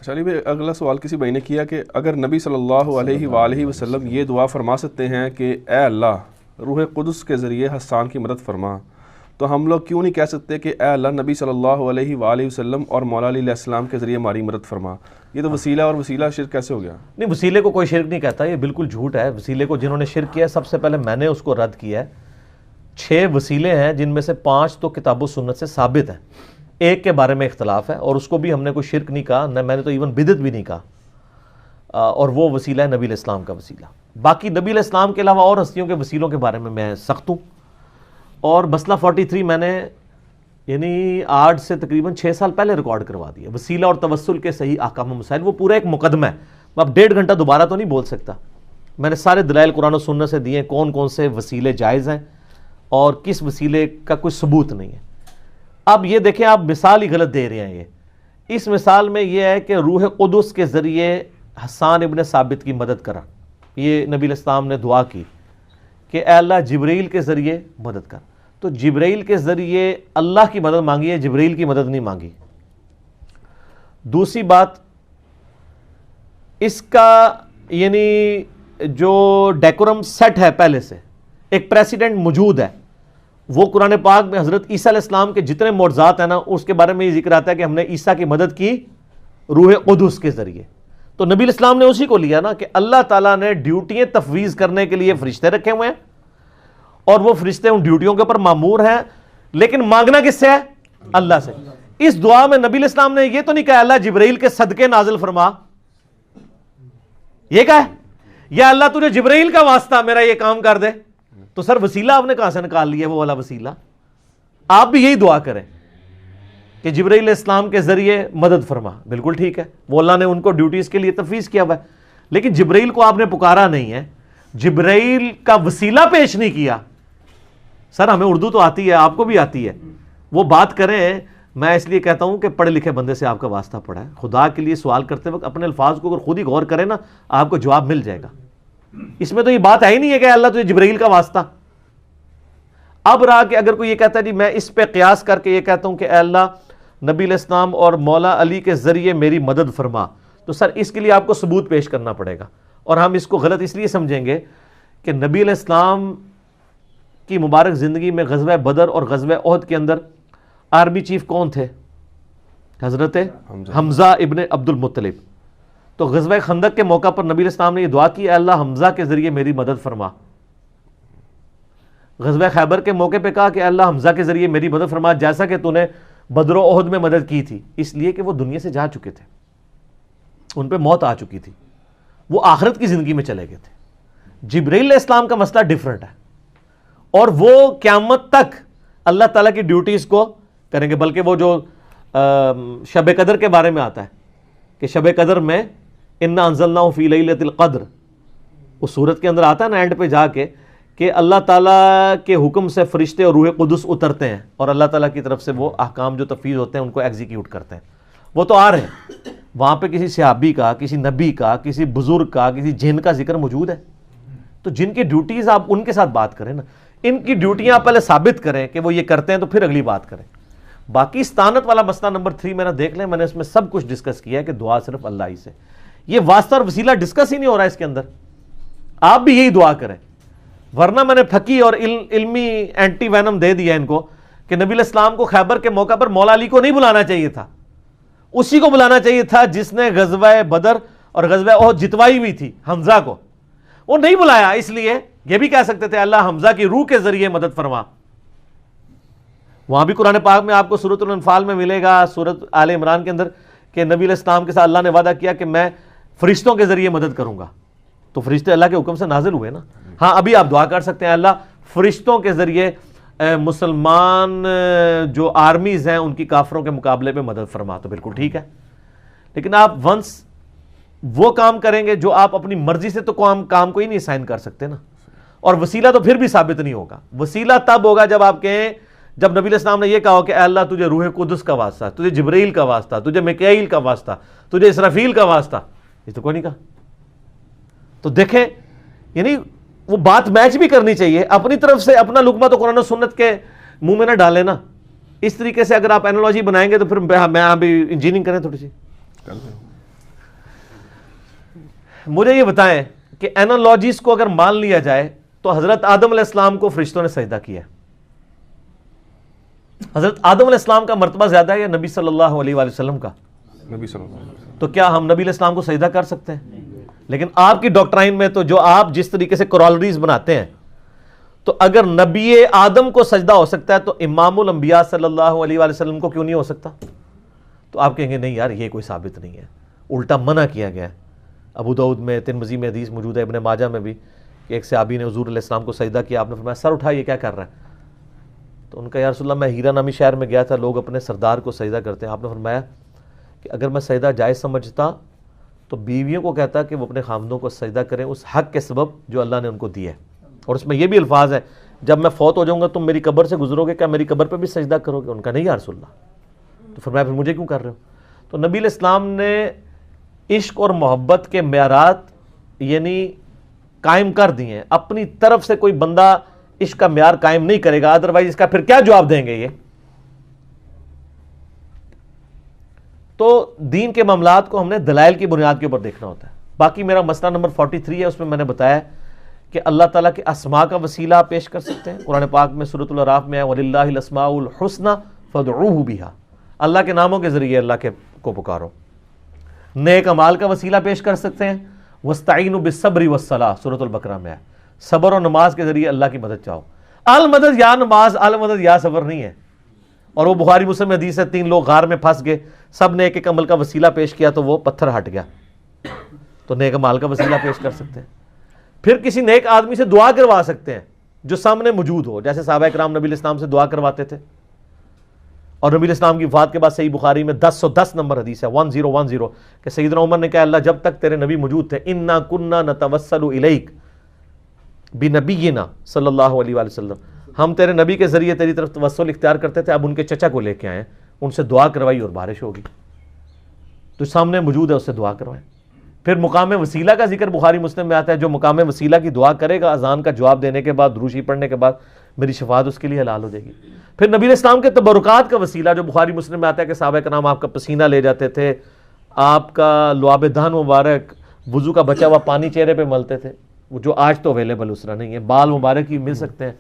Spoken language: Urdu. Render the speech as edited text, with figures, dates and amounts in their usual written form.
چلیے بھائی، اگلا سوال کسی بھائی نے کیا کہ اگر نبی صلی اللہ علیہ وآلہ وسلم یہ دعا فرما سکتے ہیں کہ اے اللہ روح قدس کے ذریعے حسان کی مدد فرما، تو ہم لوگ کیوں نہیں کہہ سکتے کہ اے اللہ نبی صلی اللہ علیہ وآلہ وسلم اور مولا علی علیہ السلام کے ذریعے ہماری مدد فرما؟ یہ تو وسیلہ اور وسیلہ شرک کیسے ہو گیا؟ نہیں، وسیلے کو کوئی شرک نہیں کہتا، یہ بالکل جھوٹ ہے۔ وسیلے کو جنہوں نے شرک کیا، سب سے پہلے میں نے اس کو رد کیا ہے۔ 6 وسیلے ہیں جن میں سے 5 تو کتاب و سنت سے ثابت ہیں، ایک کے بارے میں اختلاف ہے، اور اس کو بھی ہم نے کوئی شرک نہیں کہا، نہ میں نے تو ایون بدعت بھی نہیں کہا، اور وہ وسیلہ ہے نبی علیہ السلام کا وسیلہ۔ باقی نبی علیہ السلام کے علاوہ اور ہستیوں کے وسیلوں کے بارے میں سخت ہوں، اور مسئلہ 43 میں نے یعنی آج سے تقریباً 6 سال پہلے ریکارڈ کروا دیا، وسیلہ اور توسل کے صحیح احکام و مسائل، وہ پورا ایک مقدمہ ہے۔ میں اب 1.5 گھنٹہ دوبارہ تو نہیں بول سکتا، میں نے سارے دلائل قرآن و سنت سے دیے، کون کون سے وسیلے جائز ہیں اور کس وسیلے کا کوئی ثبوت نہیں ہے۔ اب یہ دیکھیں، آپ مثال ہی غلط دے رہے ہیں۔ اس مثال میں یہ ہے کہ روح قدس کے ذریعے حسان ابن ثابت کی مدد کرا، یہ نبی علیہ السلام نے دعا کی کہ اے اللہ جبرائیل کے ذریعے مدد کر، تو جبرائیل کے ذریعے اللہ کی مدد مانگی ہے، جبرائیل کی مدد نہیں مانگی۔ دوسری بات، اس کا یعنی جو ڈیکورم سیٹ ہے پہلے سے، ایک پریسیڈنٹ موجود ہے، وہ قرآن پاک میں حضرت عیسیٰ علیہ السلام کے جتنے معجزات ہیں نا، اس کے بارے میں یہ ذکر آتا ہے کہ ہم نے عیسیٰ کی مدد کی روح قدس کے ذریعے۔ تو نبی علیہ السلام نے اسی کو لیا نا کہ اللہ تعالیٰ نے ڈیوٹیاں تفویض کرنے کے لیے فرشتے رکھے ہوئے ہیں، اور وہ فرشتے ان ڈیوٹیوں کے اوپر مامور ہیں، لیکن مانگنا کس سے ہے؟ اللہ سے۔ اس دعا میں نبی علیہ السلام نے یہ تو نہیں کہا اللہ جبرائیل کے صدقے نازل فرما، یہ کہا ہے یا اللہ تجھے جبرائیل کا واسطہ میرا یہ کام کر دے، تو سر وسیلہ آپ نے کہاں سے نکال لیا وہ والا وسیلہ؟ آپ بھی یہی دعا کریں کہ جبرائیل علیہ السلام کے ذریعے مدد فرما، بالکل ٹھیک ہے، وہ اللہ نے ان کو ڈیوٹیز کے لیے تفویض کیا ہوا ہے، لیکن جبرائیل کو آپ نے پکارا نہیں ہے، جبرائیل کا وسیلہ پیش نہیں کیا۔ سر ہمیں اردو تو آتی ہے، آپ کو بھی آتی ہے، وہ بات کریں۔ میں اس لیے کہتا ہوں کہ پڑھے لکھے بندے سے آپ کا واسطہ پڑا ہے، خدا کے لیے سوال کرتے وقت اپنے الفاظ کو اگر خود ہی غور کریں نا، آپ کو جواب مل جائے گا۔ اس میں تو یہ بات ہے ہی نہیں ہے کہ اللہ تجھے جبرائیل کا واسطہ۔ اب رہا کہ اگر کوئی یہ کہتا ہے جی میں اس پہ قیاس کر کے یہ کہتا ہوں کہ اے اللہ نبی علیہ السلام اور مولا علی کے ذریعے میری مدد فرما، تو سر اس کے لیے آپ کو ثبوت پیش کرنا پڑے گا، اور ہم اس کو غلط اس لیے سمجھیں گے کہ نبی علیہ السلام کی مبارک زندگی میں غزوہ بدر اور غزوہ احد کے اندر آرمی چیف کون تھے؟ حضرت حمزہ ابن عبد المطلب۔ تو غزوہ خندق کے موقع پر نبی علیہ السلام نے یہ دعا کی اے اللہ حمزہ کے ذریعے میری مدد فرما۔ غزوہ خیبر کے موقع پہ کہا کہ اے اللہ حمزہ کے ذریعے میری مدد فرما، جیسا کہ تو نے بدر و احد میں مدد کی تھی، اس لیے کہ وہ دنیا سے جا چکے تھے، ان پہ موت آ چکی تھی، وہ آخرت کی زندگی میں چلے گئے تھے۔ جبرائیل علیہ السلام کا مسئلہ ڈیفرنٹ ہے، اور وہ قیامت تک اللہ تعالیٰ کی ڈیوٹیز کو کریں گے، بلکہ وہ جو شب قدر کے بارے میں آتا ہے کہ شب قدر میں انا انزلناہ فی لیلۃ القدر، اس صورت کے اندر آتا ہے نا اینڈ پہ جا کے کہ اللہ تعالیٰ کے حکم سے فرشتے اور روح قدس اترتے ہیں، اور اللہ تعالیٰ کی طرف سے وہ احکام جو تفویض ہوتے ہیں ان کو ایگزیکیوٹ کرتے ہیں۔ وہ تو آ رہے ہیں، وہاں پہ کسی صحابی کا، کسی نبی کا، کسی بزرگ کا، کسی جن کا ذکر موجود ہے، تو جن کی ڈیوٹیز آپ ان کے ساتھ بات کریں نا، ان کی ڈیوٹیاں آپ پہلے ثابت کریں کہ وہ یہ کرتے ہیں، تو پھر اگلی بات کریں۔ باقی استانت والا مسئلہ نمبر 3 میں نے دیکھ لیں، میں نے اس میں سب کچھ ڈسکس کیا ہے کہ دعا صرف اللہ ہی سے، یہ واسطہ اور وسیلہ ڈسکس ہی نہیں ہو رہا ہے اس کے اندر۔ آپ بھی یہی دعا کریں، ورنہ میں نے پھکی اور علمی اینٹی وینم دے دیا ان کو کہ نبی علیہ السلام کو خیبر کے موقع پر مولا علی کو نہیں بلانا چاہیے تھا، اسی کو بلانا چاہیے تھا جس نے غزوہ بدر اور غزوہ احد جتوائی ہوئی تھی، حمزہ کو وہ نہیں بلایا، اس لیے یہ بھی کہہ سکتے تھے اللہ حمزہ کی روح کے ذریعے مدد فرما۔ وہاں بھی قرآن پاک میں آپ کو سورۃ الانفال میں ملے گا، سورۃ آل عمران کے اندر، کہ نبی علیہ السلام کے ساتھ اللہ نے وعدہ کیا کہ میں فرشتوں کے ذریعے مدد کروں گا، تو فرشتے اللہ کے حکم سے نازل ہوئے نا۔ ہاں ابھی آپ دعا کر سکتے ہیں اللہ فرشتوں کے ذریعے مسلمان جو آرمیز ہیں ان کی کافروں کے مقابلے میں مدد فرما، تو بالکل ٹھیک ہے، لیکن آپ ونس وہ کام کریں گے جو آپ اپنی مرضی سے تو کام کو ہی نہیں سائن کر سکتے نا، اور وسیلہ تو پھر بھی ثابت نہیں ہوگا۔ وسیلہ تب ہوگا جب آپ کہیں، جب نبی علیہ السلام نے یہ کہا کہ اے اللہ تجھے روح قدس کا واسطہ، تجھے جبرائیل کا واسطہ، تجھے میکائیل کا واسطہ، تجھے اسرافیل کا واسطہ، یہ تو کوئی نہیں کہا۔ تو دیکھیں یعنی وہ بات میچ بھی کرنی چاہیے، اپنی طرف سے اپنا لقمہ تو قرآن و سنت کے منہ میں نہ ڈالیں نا۔ اس طریقے سے اگر آپ اینالوجی بنائیں گے تو پھر میں بھی انجینئرنگ کریں تھوڑی سی۔ مجھے یہ بتائیں کہ اینالوجیز کو اگر مان لیا جائے تو حضرت آدم علیہ السلام کو فرشتوں نے سجدہ کیا ہے. حضرت آدم علیہ السلام کا مرتبہ زیادہ ہے یا نبی صلی اللہ علیہ وآلہ وسلم کا؟ نبی صلی اللہ علیہ وسلم. تو کیا ہم نبی علیہ السلام کو سجدہ کر سکتے ہیں؟ لیکن آپ کی ڈاکٹرائن میں تو جو آپ جس طریقے سے کورالریز بناتے ہیں، تو اگر نبی آدم کو سجدہ ہو سکتا ہے تو امام الانبیاء صلی اللہ علیہ وآلہ وسلم کو کیوں نہیں ہو سکتا؟ تو آپ کہیں گے نہیں یار یہ کوئی ثابت نہیں ہے، الٹا منع کیا گیا ہے. ابو داؤد میں، ترمذی میں حدیث موجود ہے، ابن ماجہ میں بھی، کہ ایک صحابی نے حضور علیہ السلام کو سجدہ کیا، آپ نے فرمایا سر اٹھا یہ کیا کر رہا ہے؟ تو ان کا یا رسول اللہ میں ہیرا نامی شہر میں گیا تھا، لوگ اپنے سردار کو سجدہ کرتے ہیں. آپ نے فرمایا کہ اگر میں سجدہ جائز سمجھتا تو بیویوں کو کہتا کہ وہ اپنے خامدوں کو سجدہ کریں اس حق کے سبب جو اللہ نے ان کو دیا ہے. اور اس میں یہ بھی الفاظ ہے جب میں فوت ہو جاؤں گا تم میری قبر سے گزرو گے، کیا میری قبر پہ بھی سجدہ کرو گے؟ ان کا نہیں یا رسول اللہ. تو فرمایا پھر مجھے کیوں کر رہے ہو؟ تو نبی علیہ السلام نے عشق اور محبت کے معیارات یعنی قائم کر دیے ہیں. اپنی طرف سے کوئی بندہ عشق کا معیار قائم نہیں کرے گا، ادروائز اس کا پھر کیا جواب دیں گے یہ؟ تو دین کے معاملات کو ہم نے دلائل کی بنیاد کے اوپر دیکھنا ہوتا ہے. باقی میرا مسئلہ نمبر 43 ہے، اس میں نے بتایا کہ اللہ تعالیٰ کے اسماء کا وسیلہ آپ پیش کر سکتے ہیں. قرآن پاک میں سورۃ الاعراف میں ہے وَلِلَّهِ الْأَسْمَاءُ الْحُسْنَى فَادْعُوهُ بِهَا، اللہ کے ناموں کے ذریعے اللہ کو پکارو. نیک اعمال کا وسیلہ پیش کر سکتے ہیں، وَاسْتَعِينُوا بِالصَّبْرِ وَالصَّلَاةِ سورۃ البقرہ میں ہے، صبر اور نماز کے ذریعے اللہ کی مدد چاہو. المدد یا نماز، المدد یا صبر نہیں ہے. اور وہ بخاری مسلم میں حدیث ہے 3 لوگ غار میں پھنس گئے، سب نے ایک ایک عمل کا وسیلہ پیش کیا تو وہ پتھر ہٹ گیا. تو نیک اعمال کا وسیلہ پیش کر سکتے ہیں. پھر کسی نیک آدمی سے دعا کروا سکتے ہیں جو سامنے موجود ہو، جیسے صحابہ کرام نبی علیہ السلام سے دعا کرواتے تھے. اور نبی علیہ السلام کی وفات کے بعد صحیح بخاری میں 1010 نمبر حدیث ہے 1010 کہ سیدنا عمر نے کہا اللہ جب تک تیرے نبی موجود تھے انا کننا نتوسل الیک بنبینا صلی اللہ علیہ وآلہ وسلم، ہم تیرے نبی کے ذریعے تیری طرف توسل اختیار کرتے تھے. اب ان کے چچا کو لے کے آئے، ان سے دعا کروائی اور بارش ہوگی. تو سامنے موجود ہے اس سے دعا کروائیں. پھر مقام وسیلہ کا ذکر بخاری مسلم میں آتا ہے، جو مقام وسیلہ کی دعا کرے گا اذان کا جواب دینے کے بعد، دروشی پڑھنے کے بعد، میری شفاعت اس کے لیے حلال ہو جائے گی. پھر نبی علیہ السلام کے تبرکات کا وسیلہ جو بخاری مسلم میں آتا ہے کہ صحابہ کرام آپ کا پسینہ لے جاتے تھے، آپ کا لعاب دہن مبارک، وضو کا بچا ہوا پانی چہرے پہ ملتے تھے، وہ جو آج تو اویلیبل اس طرح نہیں ہے. بال مبارک ہی مل سکتے ہیں.